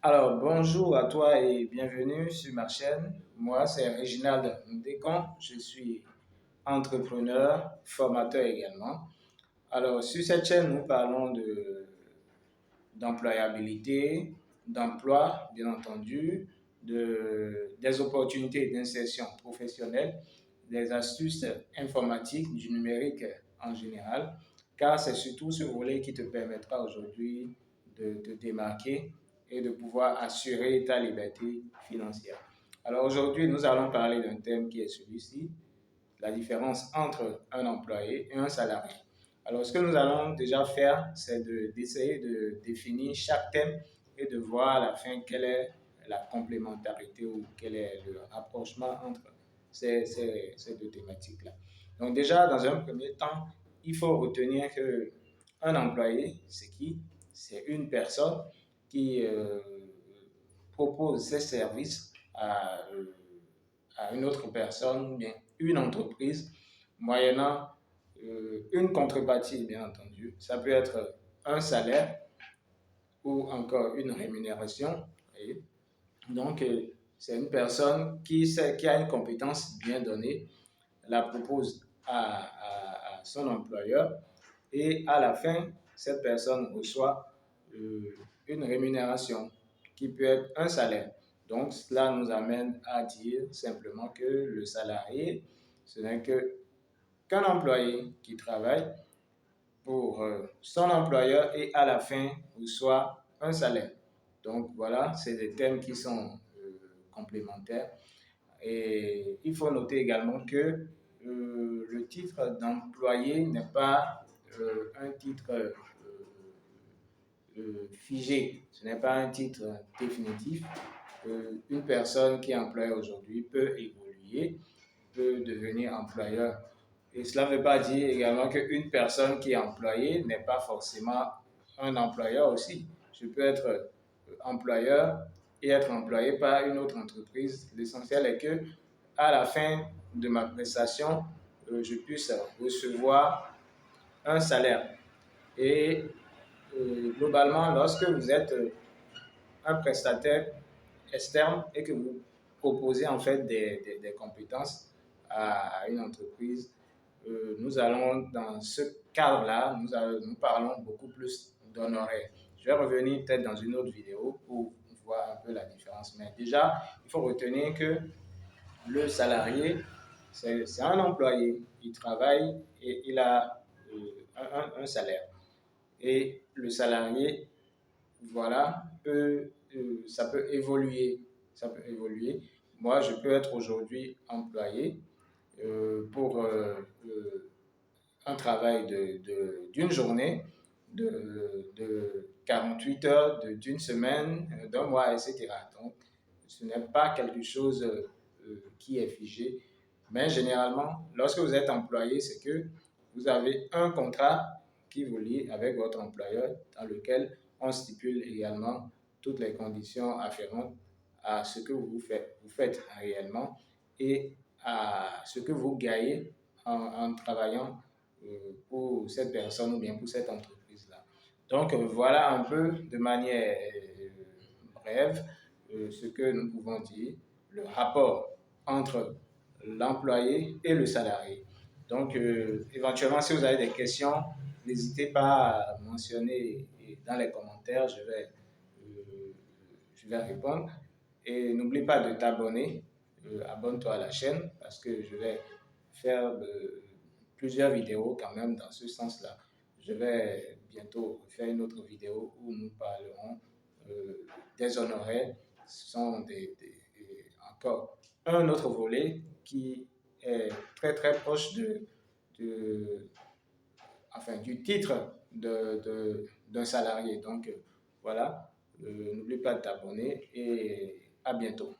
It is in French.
Alors, bonjour à toi et bienvenue sur ma chaîne. Moi, c'est Réginald Ndekon. Je suis entrepreneur, formateur également. Alors, sur cette chaîne, nous parlons d'employabilité, d'emploi, bien entendu, des opportunités d'insertion professionnelle, des astuces informatiques, du numérique en général, car c'est surtout ce volet qui te permettra aujourd'hui de te démarquer et de pouvoir assurer ta liberté financière. Alors aujourd'hui, nous allons parler d'un thème qui est celui-ci, la différence entre un employé et un salarié. Alors, ce que nous allons déjà faire, c'est d'essayer de définir chaque thème et de voir à la fin quelle est la complémentarité ou quel est le rapprochement entre ces deux thématiques-là. Donc déjà, dans un premier temps, il faut retenir qu'un employé, c'est qui? C'est une personne qui propose ses services à une autre personne, bien une entreprise, moyennant une contrepartie, bien entendu. Ça peut être un salaire ou encore une rémunération. Voyez. Donc, c'est une personne qui a une compétence bien donnée, la propose à son employeur et à la fin, cette personne reçoit une rémunération qui peut être un salaire. Donc, cela nous amène à dire simplement que le salarié, ce n'est qu'un employé qui travaille pour son employeur et à la fin reçoit un salaire. Donc, voilà, c'est des thèmes qui sont complémentaires. Et il faut noter également que le titre d'employé n'est pas un titre figé, ce n'est pas un titre définitif. Une personne qui est employée aujourd'hui peut évoluer, peut devenir employeur. Et cela ne veut pas dire également qu'une personne qui est employée n'est pas forcément un employeur aussi. Je peux être employeur et être employé par une autre entreprise. L'essentiel est que à la fin de ma prestation, je puisse recevoir un salaire. Et globalement, lorsque vous êtes un prestataire externe et que vous proposez en fait des compétences à une entreprise, nous allons dans ce cadre-là, nous parlons beaucoup plus d'honoraires. Je vais revenir peut-être dans une autre vidéo pour voir un peu la différence. Mais déjà, il faut retenir que le salarié, c'est un employé. Il travaille et il a un salaire. Et le salarié, voilà, ça peut évoluer. Ça peut évoluer. Moi, je peux être aujourd'hui employé pour un travail d'une journée, de 48 heures, d'une semaine, d'un mois, etc. Donc, ce n'est pas quelque chose qui est figé. Mais généralement, lorsque vous êtes employé, c'est que vous avez un contrat qui vous lie avec votre employeur dans lequel on stipule également toutes les conditions afférentes à ce que vous faites réellement et à ce que vous gagnez en travaillant pour cette personne ou bien pour cette entreprise-là. Donc, voilà un peu de manière brève ce que nous pouvons dire, le rapport entre l'employé et le salarié. Donc, éventuellement, si vous avez des questions, n'hésitez pas à mentionner dans les commentaires, je vais répondre. Et n'oublie pas de t'abonner, abonne-toi à la chaîne parce que je vais faire plusieurs vidéos quand même dans ce sens-là. Je vais bientôt faire une autre vidéo où nous parlerons des honoraires. Ce sont encore un autre volet qui est très très proche enfin, du titre d'un salarié. Donc voilà, n'oublie pas de t'abonner et à bientôt.